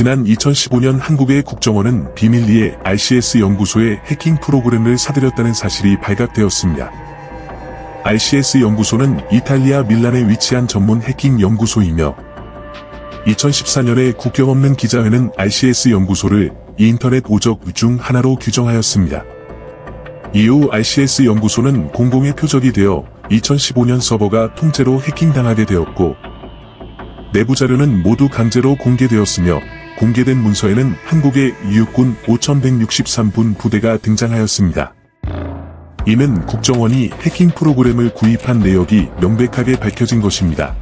지난 2015년 한국의 국정원은 비밀리에 RCS 연구소의 해킹 프로그램을 사들였다는 사실이 발각되었습니다. RCS 연구소는 이탈리아 밀란에 위치한 전문 해킹 연구소이며 2014년에 국경 없는 기자회는 RCS 연구소를 인터넷 오적 중 하나로 규정하였습니다. 이후 RCS 연구소는 공공의 표적이 되어 2015년 서버가 통째로 해킹당하게 되었고 내부 자료는 모두 강제로 공개되었으며 공개된 문서에는 한국의 육군 5163분 부대가 등장하였습니다. 이는 국정원이 해킹 프로그램을 구입한 내역이 명백하게 밝혀진 것입니다.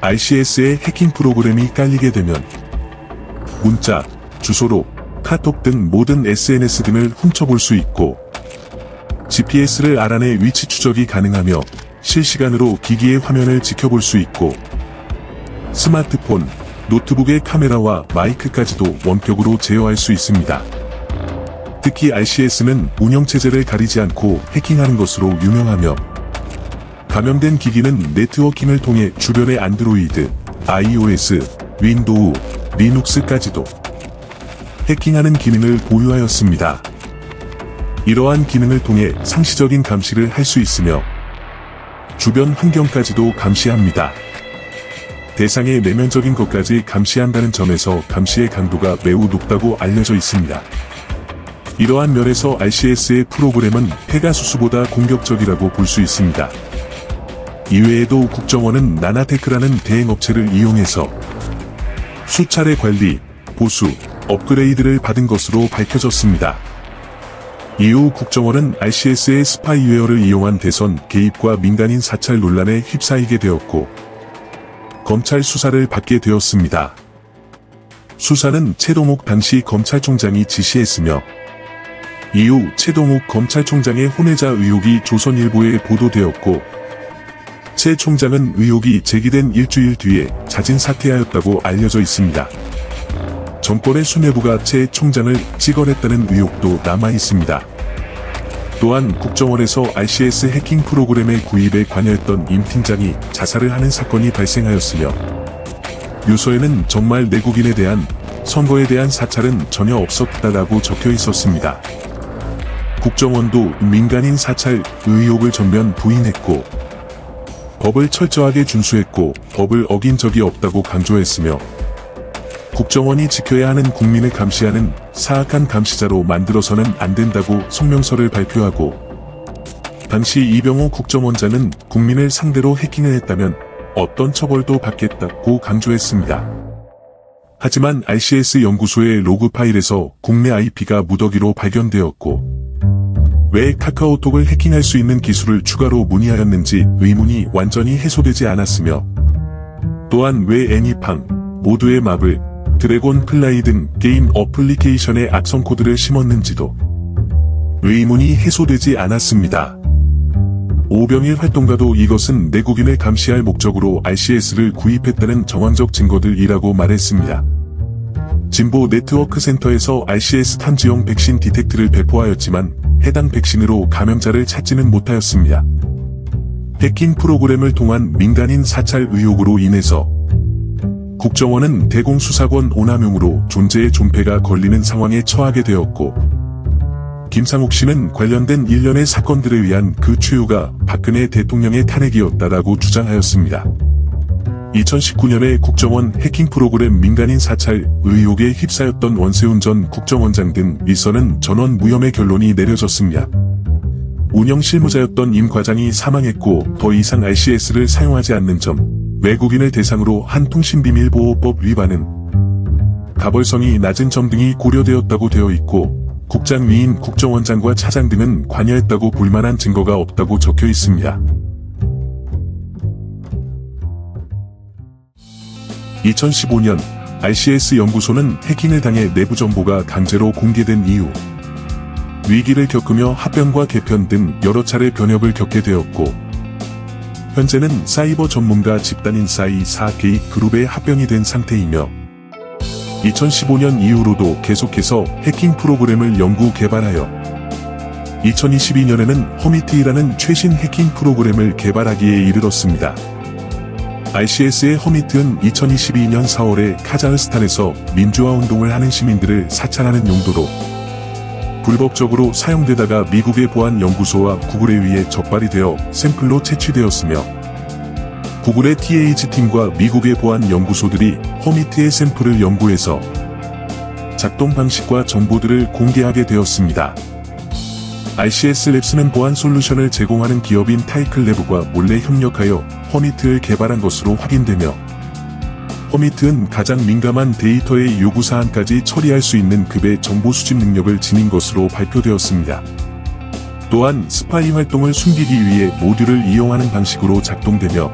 RCS의 해킹 프로그램이 깔리게 되면 문자, 주소록, 카톡 등 모든 SNS 등을 훔쳐볼 수 있고 GPS를 알아내 위치 추적이 가능하며 실시간으로 기기의 화면을 지켜볼 수 있고 스마트폰, 노트북의 카메라와 마이크까지도 원격으로 제어할 수 있습니다. 특히 RCS는 운영체제를 가리지 않고 해킹하는 것으로 유명하며 감염된 기기는 네트워킹을 통해 주변의 안드로이드, iOS, 윈도우, 리눅스까지도 해킹하는 기능을 보유하였습니다. 이러한 기능을 통해 상시적인 감시를 할 수 있으며 주변 환경까지도 감시합니다. 대상의 내면적인 것까지 감시한다는 점에서 감시의 강도가 매우 높다고 알려져 있습니다. 이러한 면에서 RCS의 프로그램은 페가수스보다 공격적이라고 볼 수 있습니다. 이외에도 국정원은 나나테크라는 대행업체를 이용해서 수차례 관리, 보수, 업그레이드를 받은 것으로 밝혀졌습니다. 이후 국정원은 RCS의 스파이웨어를 이용한 대선 개입과 민간인 사찰 논란에 휩싸이게 되었고 검찰 수사를 받게 되었습니다. 수사는 최동욱 당시 검찰총장이 지시했으며 이후 최동욱 검찰총장의 혼외자 의혹이 조선일보에 보도되었고 최 총장은 의혹이 제기된 일주일 뒤에 자진 사퇴하였다고 알려져 있습니다. 정권의 수뇌부가 최 총장을 찍어냈다는 의혹도 남아있습니다. 또한 국정원에서 RCS 해킹 프로그램의 구입에 관여했던 임 팀장이 자살을 하는 사건이 발생하였으며 유서에는 정말 내국인에 대한 선거에 대한 사찰은 전혀 없었다라고 적혀 있었습니다. 국정원도 민간인 사찰 의혹을 전면 부인했고 법을 철저하게 준수했고 법을 어긴 적이 없다고 강조했으며 국정원이 지켜야 하는 국민을 감시하는 사악한 감시자로 만들어서는 안 된다고 성명서를 발표하고 당시 이병호 국정원장은 국민을 상대로 해킹을 했다면 어떤 처벌도 받겠다고 강조했습니다. 하지만 RCS 연구소의 로그 파일에서 국내 IP가 무더기로 발견되었고 왜 카카오톡을 해킹할 수 있는 기술을 추가로 문의하였는지 의문이 완전히 해소되지 않았으며 또한 왜 애니팡, 모두의 마블, 드래곤 플라이 등 게임 어플리케이션에 악성 코드를 심었는지도 의문이 해소되지 않았습니다. 오병일 활동가도 이것은 내국인을 감시할 목적으로 RCS를 구입했다는 정황적 증거들이라고 말했습니다. 진보 네트워크 센터에서 RCS 탐지용 백신 디텍트를 배포하였지만 해당 백신으로 감염자를 찾지는 못하였습니다. 해킹 프로그램을 통한 민간인 사찰 의혹으로 인해서 국정원은 대공수사권 오남용으로 존재의 존폐가 걸리는 상황에 처하게 되었고 김상욱 씨는 관련된 일련의 사건들에 의한 그 추유가 박근혜 대통령의 탄핵이었다라고 주장하였습니다. 2019년에 국정원 해킹 프로그램 민간인 사찰 의혹에 휩싸였던 원세훈 전 국정원장 등 일선은 전원 무혐의 결론이 내려졌습니다. 운영 실무자였던 임 과장이 사망했고 더 이상 RCS를 사용하지 않는 점, 외국인을 대상으로 한 통신비밀보호법 위반은 가벌성이 낮은 점 등이 고려되었다고 되어 있고 국장 위인 국정원장과 차장 등은 관여했다고 볼 만한 증거가 없다고 적혀 있습니다. 2015년 RCS 연구소는 해킹을 당해 내부 정보가 강제로 공개된 이후 위기를 겪으며 합병과 개편 등 여러 차례 변혁을 겪게 되었고 현재는 사이버 전문가 집단인 사이 4개입 그룹에 합병이 된 상태이며 2015년 이후로도 계속해서 해킹 프로그램을 연구 개발하여 2022년에는 허미트이라는 최신 해킹 프로그램을 개발하기에 이르렀습니다. ICS의 허미트는 2022년 4월에 카자흐스탄에서 민주화운동을 하는 시민들을 사찰하는 용도로 불법적으로 사용되다가 미국의 보안연구소와 구글에 의해 적발이 되어 샘플로 채취되었으며 구글의 TH팀과 미국의 보안연구소들이 허미트의 샘플을 연구해서 작동 방식과 정보들을 공개하게 되었습니다. ICS랩스는 보안 솔루션을 제공하는 기업인 타이클랩과 몰래 협력하여 허미트를 개발한 것으로 확인되며 허미트는 가장 민감한 데이터의 요구사항까지 처리할 수 있는 급의 정보 수집 능력을 지닌 것으로 발표되었습니다. 또한 스파이 활동을 숨기기 위해 모듈을 이용하는 방식으로 작동되며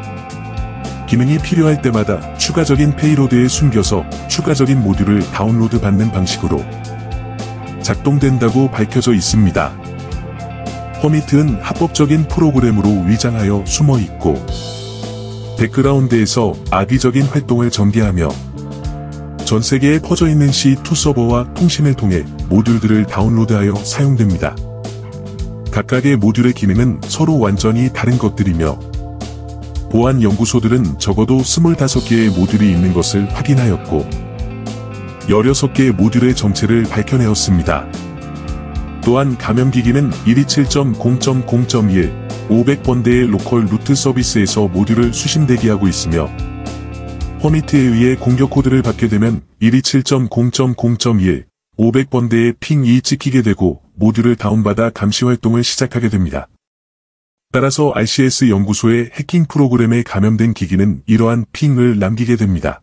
기능이 필요할 때마다 추가적인 페이로드에 숨겨서 추가적인 모듈을 다운로드 받는 방식으로 작동된다고 밝혀져 있습니다. 허미트는 합법적인 프로그램으로 위장하여 숨어있고 백그라운드에서 악의적인 활동을 전개하며 전세계에 퍼져있는 C2 서버와 통신을 통해 모듈들을 다운로드하여 사용됩니다. 각각의 모듈의 기능은 서로 완전히 다른 것들이며 보안 연구소들은 적어도 25개의 모듈이 있는 것을 확인하였고 16개의 모듈의 정체를 밝혀내었습니다. 또한 감염기기는 127.0.0.1 500번대의 로컬 루트 서비스에서 모듈을 수신 대기하고 있으며 허미트에 의해 공격 코드를 받게 되면 127.0.0.1 500번대의 핑이 찍히게 되고 모듈을 다운받아 감시 활동을 시작하게 됩니다. 따라서 RCS 연구소의 해킹 프로그램에 감염된 기기는 이러한 핑을 남기게 됩니다.